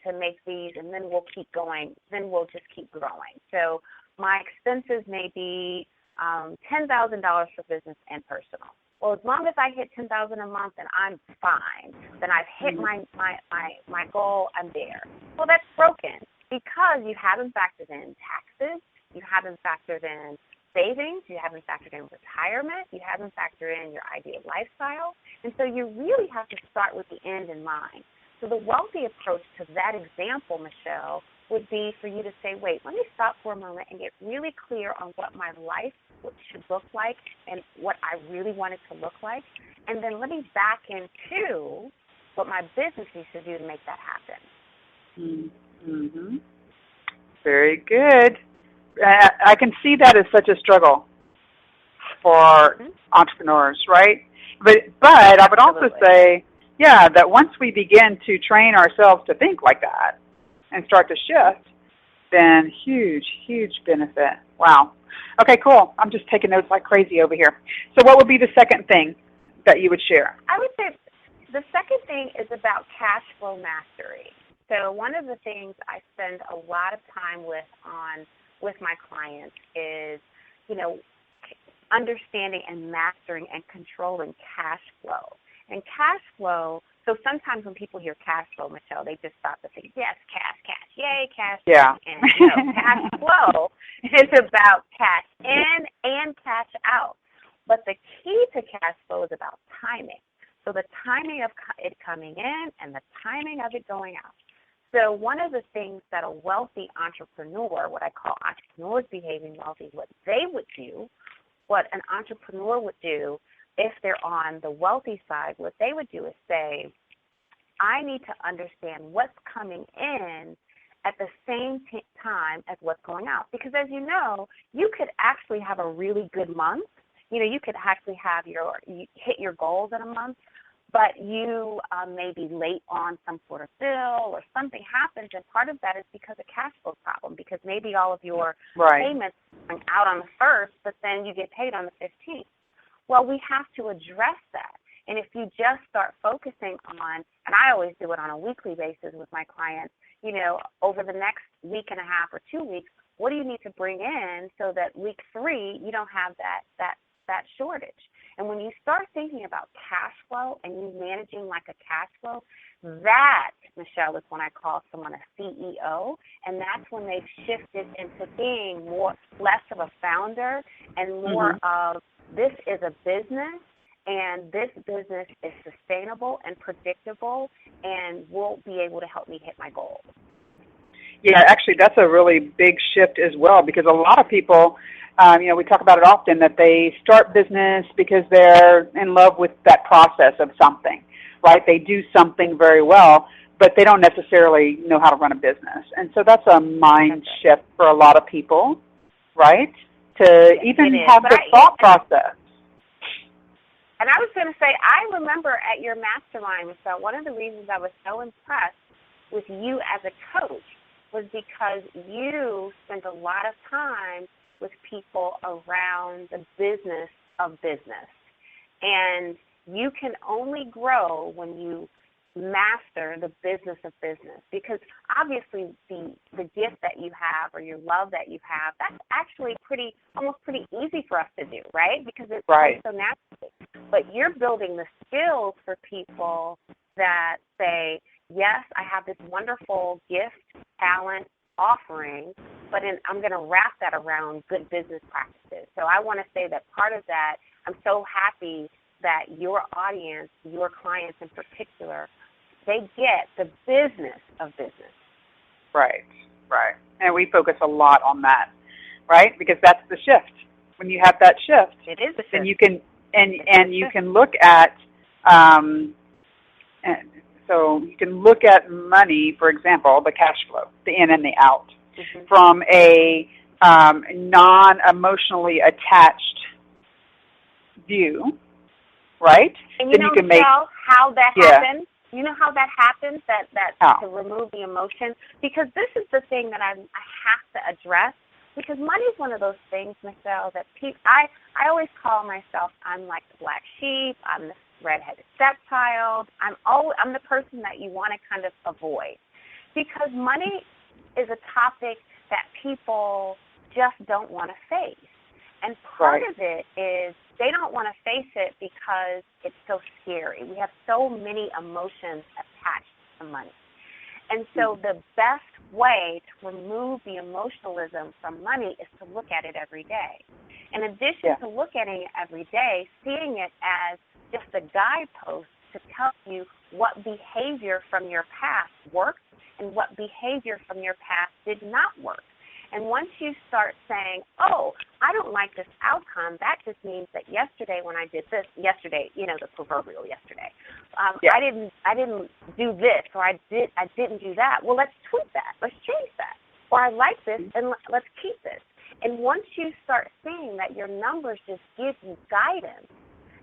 to make these, and then we'll keep going. Then we'll just keep growing. So my expenses may be $10,000 for business and personal. Well, as long as I hit $10,000 a month, then I'm fine. Then I've hit my goal. I'm there. Well, that's broken because you haven't factored in taxes, you haven't factored in savings, you haven't factored in retirement, you haven't factored in your ideal lifestyle, and so you really have to start with the end in mind. So the wealthy approach to that example, Michele, would be for you to say, wait, let me stop for a moment and get really clear on what my life should look like and what I really want it to look like, and then let me back into what my business needs to do to make that happen. Mm-hmm. Very good. I can see that as such a struggle for entrepreneurs, right? But I would also say, yeah, that once we begin to train ourselves to think like that and start to shift, then huge, huge benefit. Wow. Okay, cool. I'm just taking notes like crazy over here. So what would be the second thing that you would share? I would say the second thing is about cash flow mastery. So one of the things I spend a lot of time with my clients is, understanding and mastering and controlling cash flow. And cash flow, so sometimes when people hear cash flow, Michele, they just stop to think, yes, cash, yay, cash. Yeah. And cash flow is about cash in and cash out. But the key to cash flow is about timing. So the timing of it coming in and the timing of it going out. So one of the things that a wealthy entrepreneur, what I call entrepreneurs behaving wealthy, what they would do, what an entrepreneur would do if they're on the wealthy side, what they would do is say, I need to understand what's coming in at the same time as what's going out. Because as you know, you could actually have a really good month. You could actually have you hit your goals in a month, but you may be late on some sort of bill or something happens, and part of that is because of cash flow problem, because maybe all of your payments are out on the 1st, but then you get paid on the 15th. Well, we have to address that. And if you just start focusing on, and I always do it on a weekly basis with my clients, over the next week and a half or 2 weeks, what do you need to bring in so that week 3 you don't have that shortage? And when you start thinking about cash flow and you managing like a cash flow, that, Michele, is when I call someone a CEO, and that's when they've shifted into being less of a founder and more of this is a business, and this business is sustainable and predictable and will be able to help me hit my goals. Yeah, actually, that's a really big shift as well, because a lot of people, we talk about it often, that they start business because they're in love with that process of something, right? They do something very well, but they don't necessarily know how to run a business. And so that's a mind shift for a lot of people, right? To even have the thought process. And I was going to say, I remember at your mastermind, Michele, one of the reasons I was so impressed with you as a coach was because you spent a lot of time with people around the business of business. And you can only grow when you master the business of business, because obviously the gift that you have or your love that you have, that's actually almost pretty easy for us to do, right? Because it's so naturally. But you're building the skills for people that say, yes, I have this wonderful gift, talent, offering, but I'm going to wrap that around good business practices. So I want to say that part of that, I'm so happy that your audience, your clients in particular, they get the business of business. Right. And we focus a lot on that, right? Because that's the shift. When you have that shift, it is the shift. Then you can you can look at so you can look at money, for example, the cash flow, the in and the out, from a non-emotionally attached view, right? And you can make how that happens. You know how that happens, that to remove the emotion? Because this is the thing that I have to address, because money is one of those things, Michele, that I always call myself, I'm like the black sheep, I'm the redheaded stepchild, I'm the person that you want to kind of avoid. because money is a topic that people just don't want to face. And part of it is they don't want to face it because it's so scary. We have so many emotions attached to money. And so the best way to remove the emotionalism from money is to look at it every day. In addition to looking at it every day, seeing it as just a guidepost to tell you what behavior from your past worked and what behavior from your past did not work. And once you start saying, oh, I don't like this outcome, that just means that yesterday when I did this, yesterday, you know, the proverbial yesterday, I didn't do this, or I didn't do that. Well, let's tweak that. Let's change that. Or I like this, and let's keep this. And once you start seeing that your numbers just give you guidance,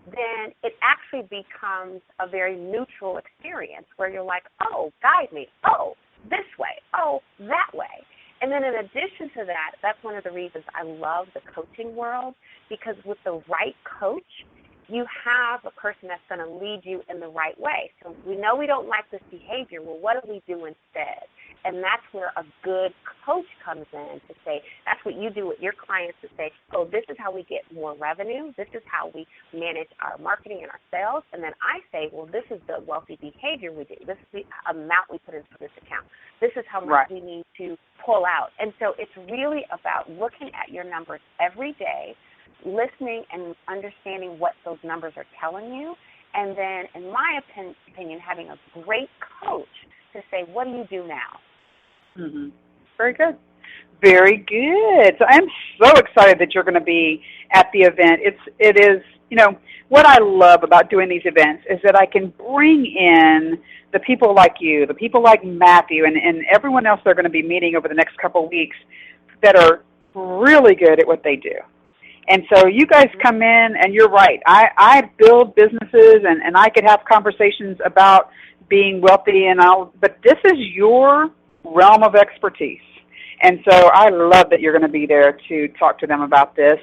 then it actually becomes a very neutral experience where you're like, oh, guide me. Oh, this way. Oh, that way. And then in addition to that, that's one of the reasons I love the coaching world, because with the right coach, you have a person that's going to lead you in the right way. So we know we don't like this behavior. Well, what do we do instead? And that's where a good coach comes in to say, that's what you do with your clients, to say, oh, this is how we get more revenue. This is how we manage our marketing and our sales. And then I say, well, this is the wealthy behavior we do. This is the amount we put into this account. This is how much we need to pull out. And so it's really about looking at your numbers every day, listening and understanding what those numbers are telling you, and then, in my opinion, having a great coach to say, what do you do now? Mm-hmm. Very good. Very good. So I'm so excited that you're going to be at the event. It is, you know, what I love about doing these events is that I can bring in the people like you, the people like Matthew, and everyone else they're going to be meeting over the next couple of weeks that are really good at what they do. And so you guys come in, and you're right. I build businesses, and I could have conversations about being wealthy and all, but this is your realm of expertise. And so I love that you're going to be there to talk to them about this.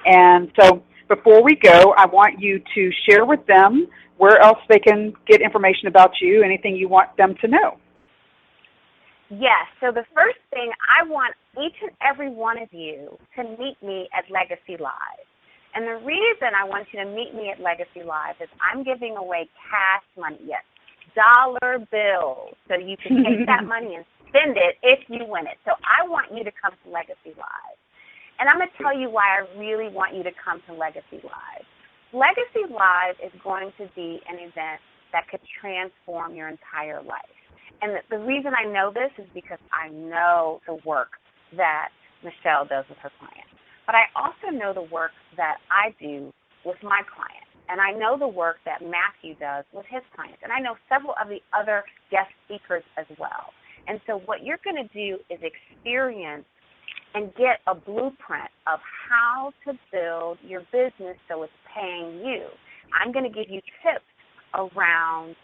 And so before we go, I want you to share with them where else they can get information about you, anything you want them to know. Yes, so the first thing, I want each and every one of you to meet me at Legacy Live. And the reason I want you to meet me at Legacy Live is I'm giving away cash money, yes, dollar bills, so you can take that money and spend it if you win it. So I want you to come to Legacy Live. And I'm going to tell you why I really want you to come to Legacy Live. Legacy Live is going to be an event that could transform your entire life. And the reason I know this is because I know the work that Michele does with her clients. But I also know the work that I do with my clients. And I know the work that Matthew does with his clients. And I know several of the other guest speakers as well. And so what you're going to do is experience and get a blueprint of how to build your business so it's paying you. I'm going to give you tips around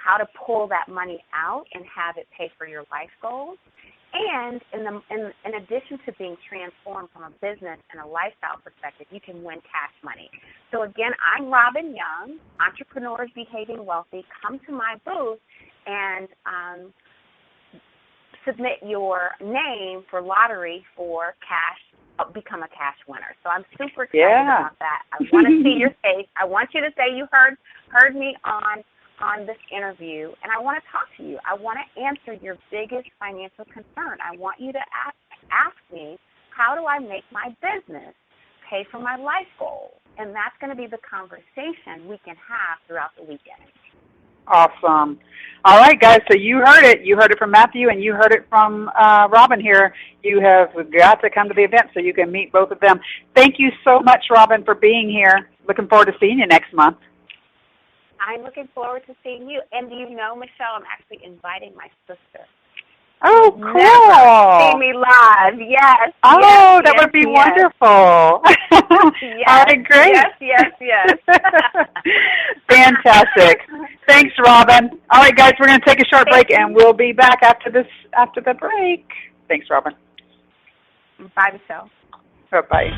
how to pull that money out and have it pay for your life goals. And in addition to being transformed from a business and a lifestyle perspective, you can win cash money. So again, I'm Robin Young, Entrepreneurs Behaving Wealthy. Come to my booth and submit your name for lottery for cash, become a cash winner. So I'm super excited about that. I want to see your face. I want you to say you heard me on this interview, and I want to talk to you. I want to answer your biggest financial concern. I want you to ask me, how do I make my business pay for my life goals? And that's going to be the conversation we can have throughout the weekend. Awesome. All right, guys, so you heard it. You heard it from Matthew, and you heard it from Robin here. You have got to come to the event so you can meet both of them. Thank you so much, Robin, for being here. Looking forward to seeing you next month. I'm looking forward to seeing you. And do you know, Michele, I'm actually inviting my sister. Oh, cool. Never see me live. Yes. Oh, yes, that would be wonderful. Yes, all right, great. Yes. Fantastic. Thanks, Robin. All right, guys, we're going to take a short break, and we'll be back after the break. Thanks, Robin. Bye, Michele. Bye.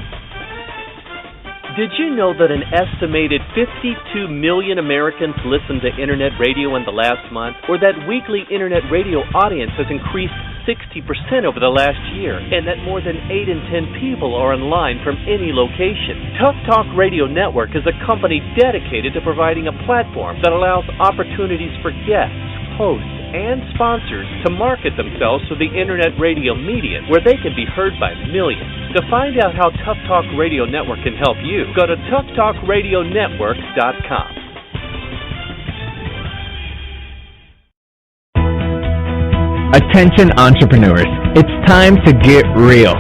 Did you know that an estimated 52 million Americans listened to Internet radio in the last month? Or that weekly Internet radio audience has increased 60% over the last year, and that more than 8 in 10 people are online from any location? Tough Talk Radio Network is a company dedicated to providing a platform that allows opportunities for guests, hosts, and sponsors to market themselves to the Internet radio medium, where they can be heard by millions. To find out how Tough Talk Radio Network can help you, go to toughtalkradionetwork.com. Attention entrepreneurs, it's time to get real.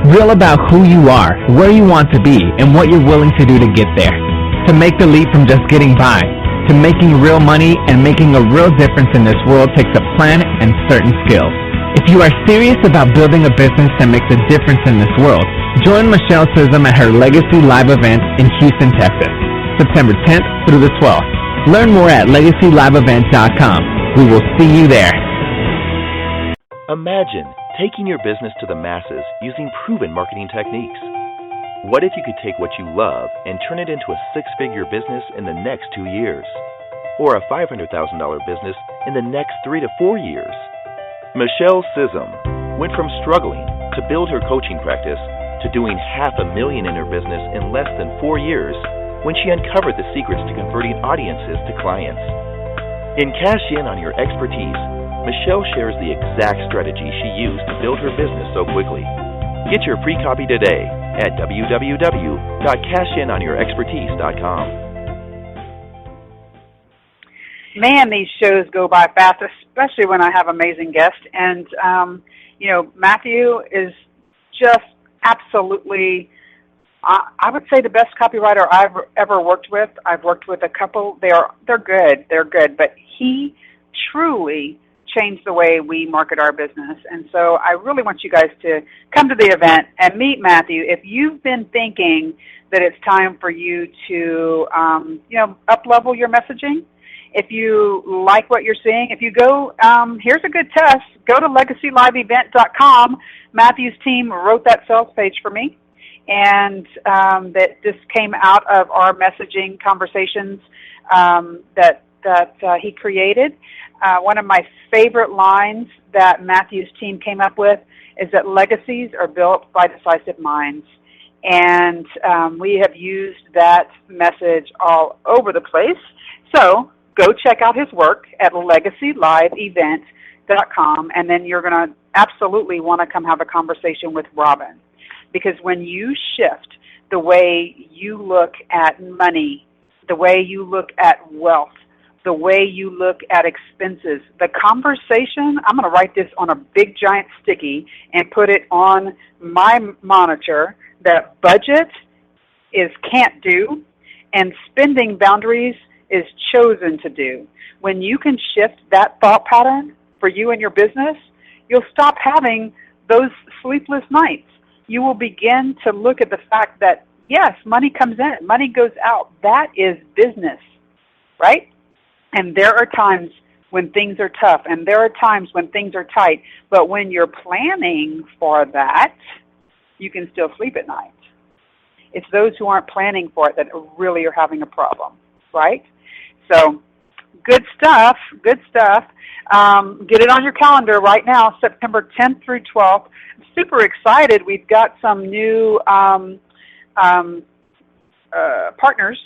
Real about who you are, where you want to be, and what you're willing to do to get there. To make the leap from just getting by to making real money and making a real difference in this world takes a plan and certain skills. If you are serious about building a business that makes a difference in this world, join Michele Scism at her Legacy Live event in Houston, Texas, September 10th through the 12th. Learn more at legacyliveevent.com. We will see you there. Imagine taking your business to the masses using proven marketing techniques. What if you could take what you love and turn it into a six-figure business in the next 2 years? Or a $500,000 business in the next 3 to 4 years? Michele Scism went from struggling to build her coaching practice to doing $500,000 in her business in less than 4 years when she uncovered the secrets to converting audiences to clients. In Cash In on Your Expertise, Michele shares the exact strategy she used to build her business so quickly. Get your free copy today at www.cashinonyourexpertise.com. Man, these shows go by fast, especially when I have amazing guests. And, Matthew is just absolutely, I would say, the best copywriter I've ever worked with. I've worked with a couple. They're good, but he truly changed the way we market our business. And so I really want you guys to come to the event and meet Matthew. If you've been thinking that it's time for you to, up-level your messaging, if you like what you're seeing, if you go, here's a good test, go to legacyliveevent.com. Matthew's team wrote that sales page for me, and that this came out of our messaging conversations that he created. One of my favorite lines that Matthew's team came up with is that legacies are built by decisive minds. And we have used that message all over the place. So go check out his work at legacyliveevent.com, and then you're going to absolutely want to come have a conversation with Robin. Because when you shift the way you look at money, the way you look at wealth, the way you look at expenses, the conversation, I'm going to write this on a big giant sticky and put it on my monitor, that budget is can't do and spending boundaries is chosen to do. When you can shift that thought pattern for you and your business, you'll stop having those sleepless nights. You will begin to look at the fact that, yes, money comes in, money goes out. That is business, right? And there are times when things are tough, and there are times when things are tight. But when you're planning for that, you can still sleep at night. It's those who aren't planning for it that really are having a problem, right? So good stuff, good stuff. Get it on your calendar right now, September 10th through 12th. I'm super excited. We've got some new partners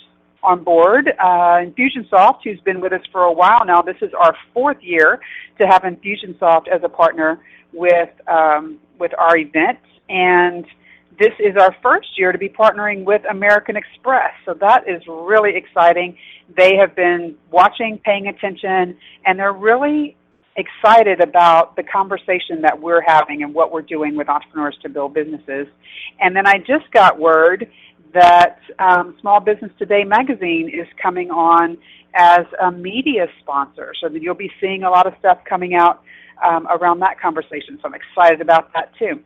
on board. Infusionsoft, who's been with us for a while now. This is our 4th year to have Infusionsoft as a partner with our event, and this is our first year to be partnering with American Express. So that is really exciting. They have been watching, paying attention, and they're really excited about the conversation that we're having and what we're doing with entrepreneurs to build businesses. And then I just got word that Small Business Today magazine is coming on as a media sponsor, so that you'll be seeing a lot of stuff coming out around that conversation. So I'm excited about that too.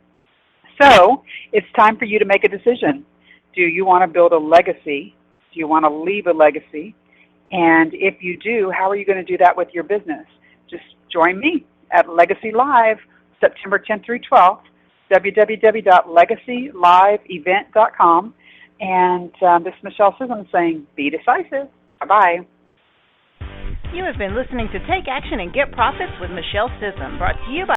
So it's time for you to make a decision. Do you want to build a legacy? Do you want to leave a legacy? And if you do, how are you going to do that with your business? Just join me at Legacy Live, September 10th through 12th, www.legacyliveevent.com. And this is Michele Scism saying, be decisive. Bye-bye. You have been listening to Take Action and Get Profits with Michele Scism, brought to you by